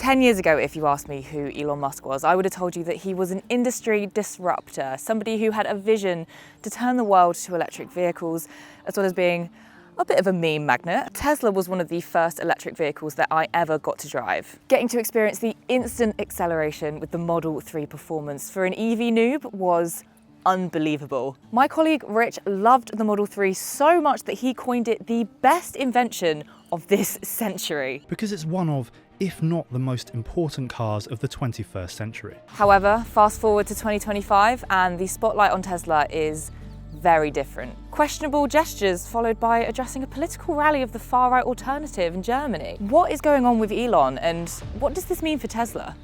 10 years ago, if you asked me who Elon Musk was, I would have told you that he was an industry disruptor, somebody who had a vision to turn the world to electric vehicles, as well as being a bit of a meme magnet. Tesla was one of the first electric vehicles that I ever got to drive. Getting to experience the instant acceleration with the Model 3 Performance for an EV noob was unbelievable. My colleague Rich loved the Model 3 so much that he coined it the best invention of this century. Because it's one of, if not the most important cars of the 21st century. However, fast forward to 2025 and the spotlight on Tesla is very different. Questionable gestures followed by addressing a political rally of the far-right alternative in Germany. What is going on with Elon and what does this mean for Tesla?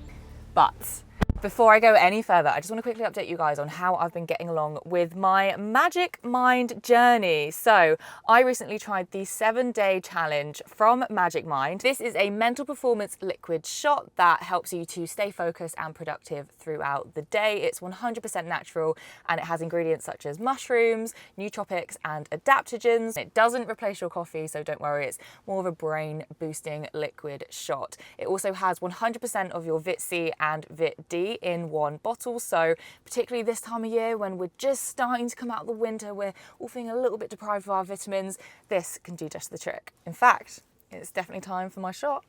But before I go any further, I just want to quickly update you guys on how I've been getting along with my Magic Mind journey. So I recently tried the 7-day challenge from Magic Mind. This is a mental performance liquid shot that helps you to stay focused and productive throughout the day. It's 100% natural and it has ingredients such as mushrooms, nootropics and adaptogens. It doesn't replace your coffee, so don't worry, it's more of a brain boosting liquid shot. It also has 100% of your Vit C and Vit D in one bottle, so particularly this time of year when we're just starting to come out of the winter, we're all feeling a little bit deprived of our vitamins, this can do just the trick. In fact, it's definitely time for my shot.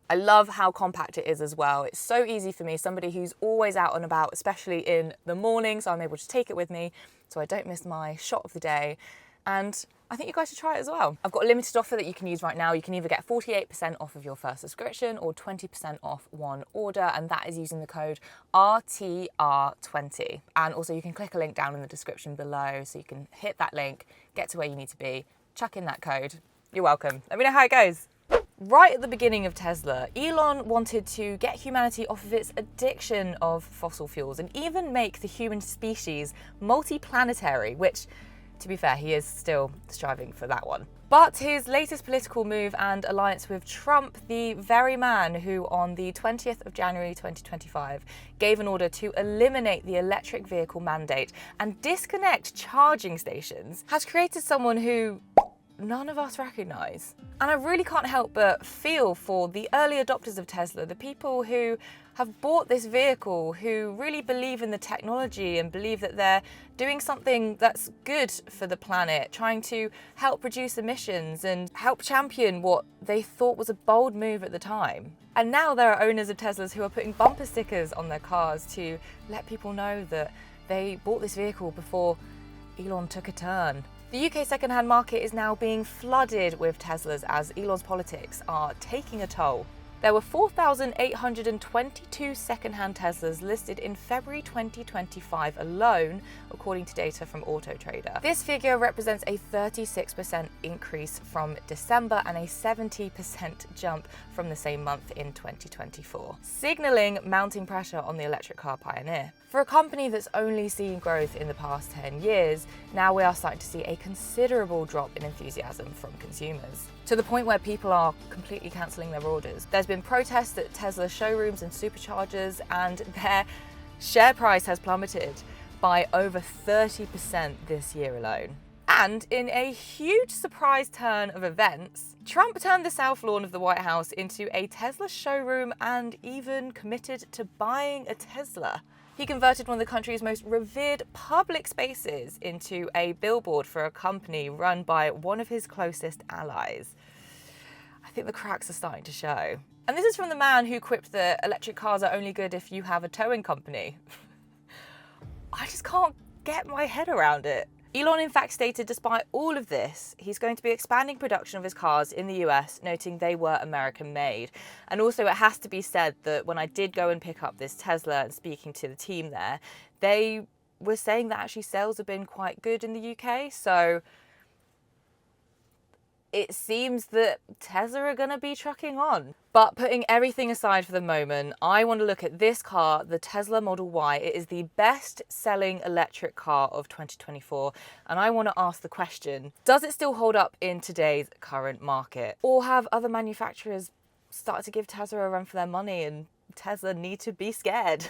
I love how compact it is as well. It's so easy for me, somebody who's always out and about, especially in the morning, so I'm able to take it with me so I don't miss my shot of the day. And I think you guys should try it as well. I've got a limited offer that you can use right now. You can either get 48% off of your first subscription or 20% off one order, and that is using the code RTR20. And also you can click a link down in the description below so you can hit that link, get to where you need to be, chuck in that code. You're welcome. Let me know how it goes. Right at the beginning of Tesla, Elon wanted to get humanity off of its addiction of fossil fuels and even make the human species multi-planetary, which, to be fair, he is still striving for that one. But his latest political move and alliance with Trump, the very man who on the 20th of January 2025 gave an order to eliminate the electric vehicle mandate and disconnect charging stations, has created someone who none of us recognise. And I really can't help but feel for the early adopters of Tesla, the people who have bought this vehicle, who really believe in the technology and believe that they're doing something that's good for the planet, trying to help reduce emissions and help champion what they thought was a bold move at the time. And now there are owners of Teslas who are putting bumper stickers on their cars to let people know that they bought this vehicle before Elon took a turn. The UK second-hand market is now being flooded with Teslas as Elon's politics are taking a toll. There were 4,822 second-hand Teslas listed in February 2025 alone, according to data from Auto Trader. This figure represents a 36% increase from December and a 70% jump from the same month in 2024, signalling mounting pressure on the electric car pioneer. For a company that's only seen growth in the past 10 years, now we are starting to see a considerable drop in enthusiasm from consumers, to the point where people are completely cancelling their orders. There's been protests at Tesla showrooms and superchargers, and their share price has plummeted by over 30% this year alone. And in a huge surprise turn of events, Trump turned the South Lawn of the White House into a Tesla showroom and even committed to buying a Tesla. He converted one of the country's most revered public spaces into a billboard for a company run by one of his closest allies. I think the cracks are starting to show. And this is from the man who quipped that electric cars are only good if you have a towing company. I just can't get my head around it. Elon in fact stated despite all of this, he's going to be expanding production of his cars in the US, noting they were American made. And also it has to be said that when I did go and pick up this Tesla and speaking to the team there, they were saying that actually sales have been quite good in the UK. So it seems that Tesla are going to be trucking on. But putting everything aside for the moment, I want to look at this car, the Tesla Model Y. It is the best-selling electric car of 2024. And I want to ask the question, does it still hold up in today's current market? Or have other manufacturers started to give Tesla a run for their money and Tesla need to be scared?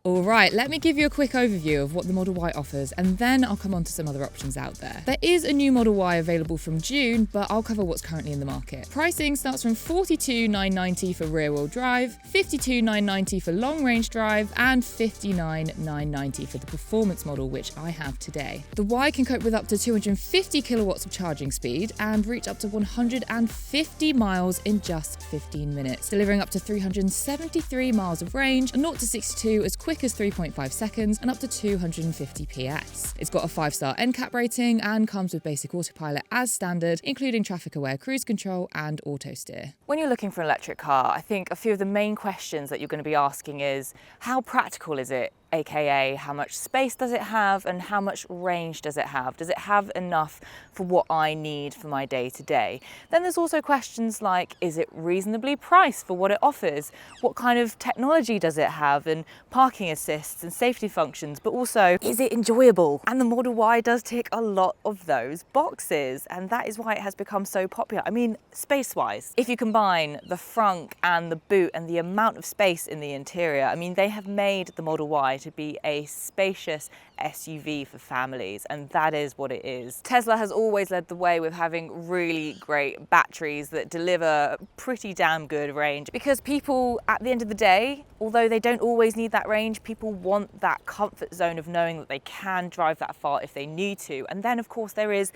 All right, let me give you a quick overview of what the Model Y offers, and then I'll come on to some other options out there. There is a new Model Y available from June, but I'll cover what's currently in the market. Pricing starts from $42,990 for rear-wheel drive, $52,990 for long-range drive, and $59,990 for the performance model, which I have today. The Y can cope with up to 250 kilowatts of charging speed and reach up to 150 miles in just 15 minutes, delivering up to 373 miles of range, and 0 to 62 as quick as 3.5 seconds, and up to 250 PS. It's got a 5-star NCAP rating and comes with basic autopilot as standard, including traffic-aware cruise control and auto steer. When you're looking for an electric car, I think a few of the main questions that you're going to be asking is, how practical is it? AKA, how much space does it have and how much range does it have? Does it have enough for what I need for my day-to-day? Then there's also questions like, is it reasonably priced for what it offers? What kind of technology does it have, and parking assists and safety functions? But also, is it enjoyable? And the Model Y does tick a lot of those boxes, and that is why it has become so popular. I mean, space-wise, if you combine the frunk and the boot and the amount of space in the interior, I mean, they have made the Model Y to be a spacious SUV for families, and that is what it is. Tesla has always led the way with having really great batteries that deliver pretty damn good range, because people, at the end of the day, although they don't always need that range, people want that comfort zone of knowing that they can drive that far if they need to. And then of course there is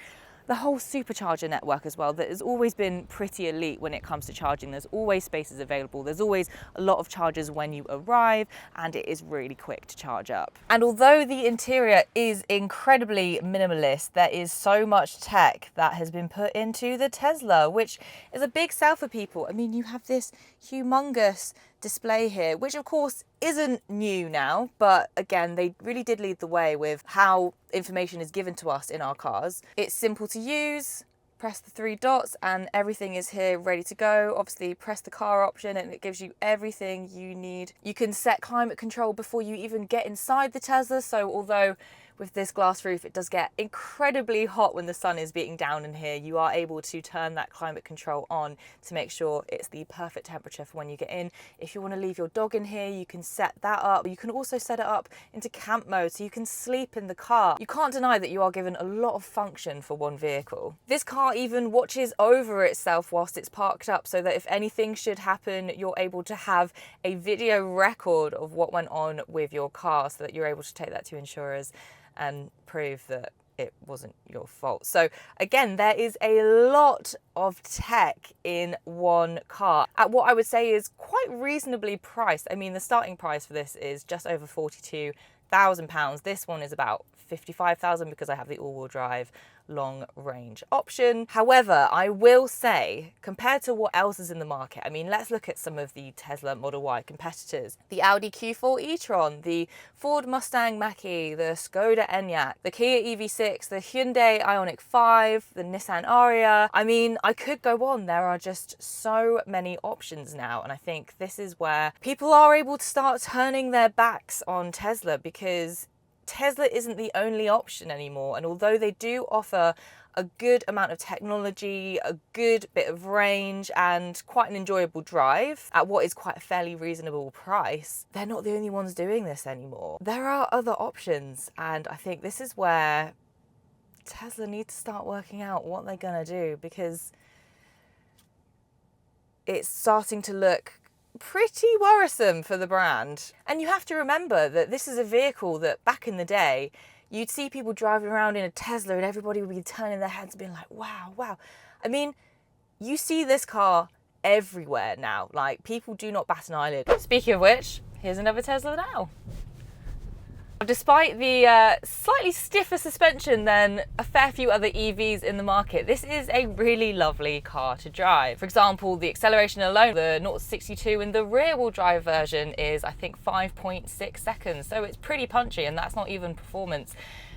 the whole supercharger network as well that has always been pretty elite when it comes to charging. There's always spaces available, there's always a lot of chargers when you arrive, and it is really quick to charge up. And although the interior is incredibly minimalist, there is so much tech that has been put into the Tesla, which is a big sell for people. I mean, you have this humongous display here, which of course isn't new now, but again, they really did lead the way with how information is given to us in our cars. It's simple to use. Press the 3 dots and everything is here ready to go. Obviously press the car option and it gives you everything you need. You can set climate control before you even get inside the Tesla, so although with this glass roof it does get incredibly hot when the sun is beating down in here, you are able to turn that climate control on to make sure it's the perfect temperature for when you get in. If you want to leave your dog in here, you can set that up. You can also set it up into camp mode so you can sleep in the car. You can't deny that you are given a lot of function for one vehicle. This car even watches over itself whilst it's parked up, so that if anything should happen, you're able to have a video record of what went on with your car, so that you're able to take that to insurers and prove that it wasn't your fault. So again, there is a lot of tech in one car at what I would say is quite reasonably priced. I mean, the starting price for this is just over £42,000. This one is about 55,000 because I have the all-wheel drive long range option. However, I will say, compared to what else is in the market, I mean, let's look at some of the Tesla Model Y competitors. The Audi Q4 e-tron, the Ford Mustang Mach-E, the Skoda Enyaq, the Kia EV6, the Hyundai Ioniq 5, the Nissan Ariya. I mean, I could go on. There are just so many options now, and I think this is where people are able to start turning their backs on Tesla, because Tesla isn't the only option anymore. And although they do offer a good amount of technology, a good bit of range, and quite an enjoyable drive at what is quite a fairly reasonable price, they're not the only ones doing this anymore. There are other options, and I think this is where Tesla need to start working out what they're gonna do, because it's starting to look pretty worrisome for the brand. And you have to remember that this is a vehicle that back in the day, you'd see people driving around in a Tesla and everybody would be turning their heads and being like, wow, wow. I mean, you see this car everywhere now. Like, people do not bat an eyelid. Speaking of which, here's another Tesla now. Despite the slightly stiffer suspension than a fair few other EVs in the market, this is a really lovely car to drive. For example, the acceleration alone, the 0 to 62 in the rear-wheel drive version is, I think, 5.6 seconds. So it's pretty punchy, and that's not even performance.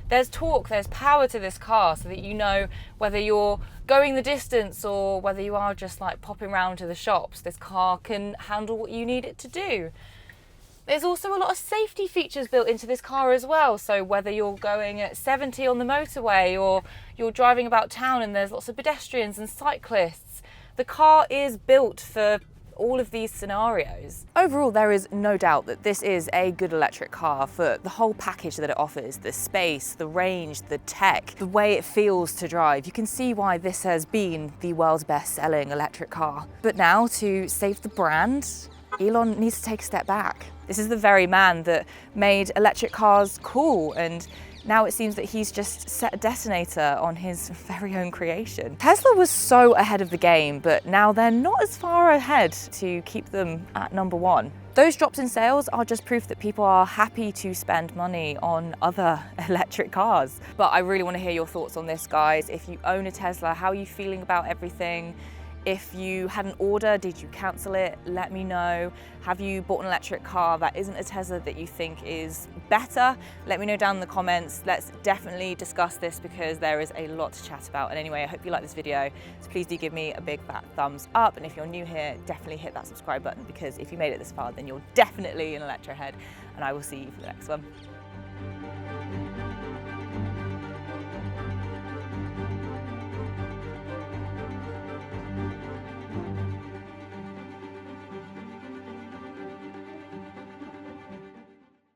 There's torque, there's power to this car, so that you know whether you're going the distance or whether you are just like popping around to the shops, this car can handle what you need it to do. There's also a lot of safety features built into this car as well. So whether you're going at 70 on the motorway or you're driving about town and there's lots of pedestrians and cyclists, the car is built for all of these scenarios. Overall, there is no doubt that this is a good electric car for the whole package that it offers, the space, the range, the tech, the way it feels to drive. You can see why this has been the world's best-selling electric car. But now, to save the brand, Elon needs to take a step back. This is the very man that made electric cars cool, and now it seems that he's just set a detonator on his very own creation. Tesla was so ahead of the game, but now they're not as far ahead to keep them at number one. Those drops in sales are just proof that people are happy to spend money on other electric cars. But I really want to hear your thoughts on this, guys. If you own a Tesla, how are you feeling about everything? If you had an order, did you cancel it? Let me know. Have you bought an electric car that isn't a Tesla that you think is better? Let me know down in the comments. Let's definitely discuss this because there is a lot to chat about. And anyway, I hope you like this video. So please do give me a big fat thumbs up. And if you're new here, definitely hit that subscribe button because if you made it this far, then you're definitely an Electrohead. And I will see you for the next one.